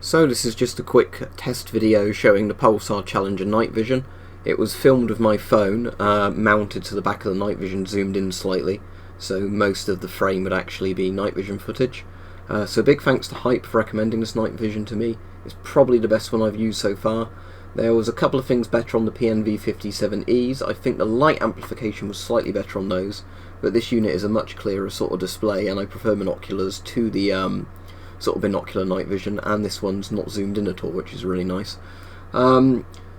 So this is just a quick test video showing the Pulsar Challenger Night Vision. It was filmed with my phone, mounted to the back of the night vision, zoomed in slightly, so most of the frame would actually be night vision footage. So big thanks to Hype for recommending this night vision to me. It's probably the best one I've used so far. There was a couple of things better on the PNV57Es. I think the light amplification was slightly better on those, but this unit is a much clearer sort of display, and I prefer binoculars to the sort of binocular night vision, and this one's not zoomed in at all, which is really nice.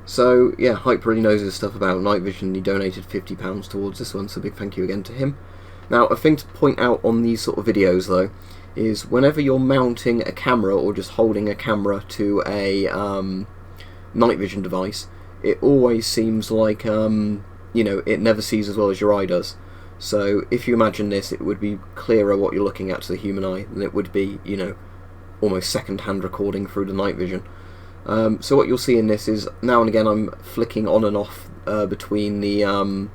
So yeah, Hype really knows his stuff about night vision. He donated £50 towards this one, so big thank you again to him. Now, a thing to point out on these sort of videos though is whenever you're mounting a camera or just holding a camera to a night vision device, it always seems like it never sees as well as your eye does. So if you imagine this, it would be clearer what you're looking at to the human eye than it would be, almost second-hand recording through the night vision. So what you'll see in this is now and again I'm flicking on and off between the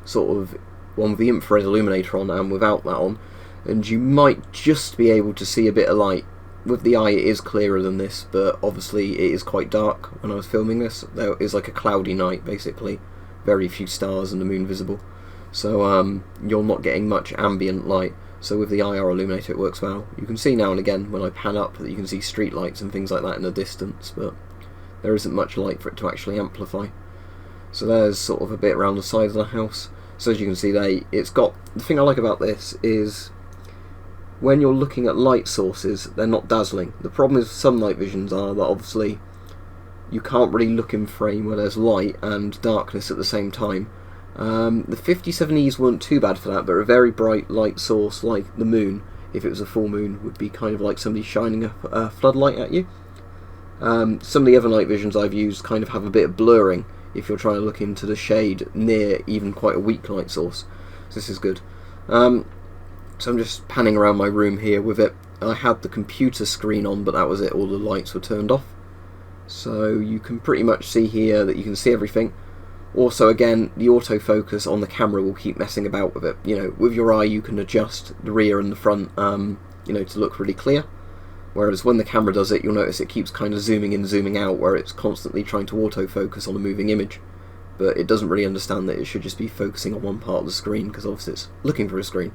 sort of one with the infrared illuminator on and without that on, and you might just be able to see a bit of light. With the eye it is clearer than this, but obviously it is quite dark when I was filming this. There is like a cloudy night basically, very few stars and the moon visible, so you're not getting much ambient light. So with the IR illuminator it works well. You can see now and again when I pan up that you can see street lights and things like that in the distance, but there isn't much light for it to actually amplify. So there's sort of a bit around the side of the house. So as you can see there, it's got, the thing I like about this is when you're looking at light sources, they're not dazzling. The problem is some night visions are that obviously you can't really look in frame where there's light and darkness at the same time. The 57Es weren't too bad for that, but a very bright light source like the moon, if it was a full moon, would be kind of like somebody shining a floodlight at you. Some of the other night visions I've used kind of have a bit of blurring if you're trying to look into the shade near even quite a weak light source. So this is good. So I'm just panning around my room here with it. I had the computer screen on, but that was it, all the lights were turned off. So you can pretty much see here that you can see everything. Also, again, the autofocus on the camera will keep messing about with it. With your eye you can adjust the rear and the front, to look really clear. Whereas when the camera does it, you'll notice it keeps kind of zooming in, zooming out, where it's constantly trying to autofocus on a moving image. But it doesn't really understand that it should just be focusing on one part of the screen, because obviously it's looking for a screen.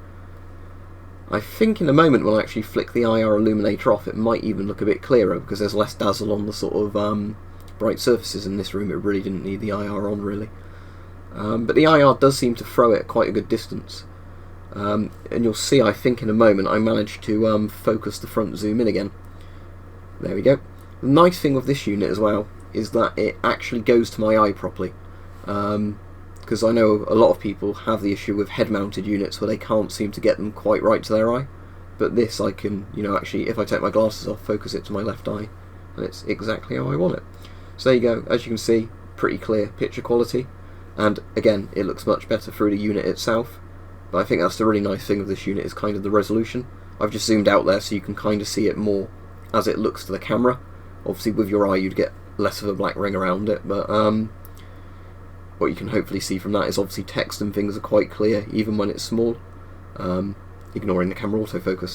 I think in a moment when I actually flick the IR illuminator off, it might even look a bit clearer, because there's less dazzle on the sort of bright surfaces in this room. It really didn't need the IR on, really. But the IR does seem to throw it at quite a good distance. And you'll see, I think in a moment, I managed to focus the front zoom in again. There we go. The nice thing with this unit as well is that it actually goes to my eye properly. Because I know a lot of people have the issue with head-mounted units where they can't seem to get them quite right to their eye. But this I can, actually, if I take my glasses off, focus it to my left eye, and it's exactly how I want it. So there you go. As you can see, pretty clear picture quality, and again, it looks much better through the unit itself. But I think that's the really nice thing of this unit, is kind of the resolution. I've just zoomed out there so you can kind of see it more as it looks to the camera. Obviously with your eye you'd get less of a black ring around it, but what you can hopefully see from that is obviously text and things are quite clear even when it's small, ignoring the camera autofocus.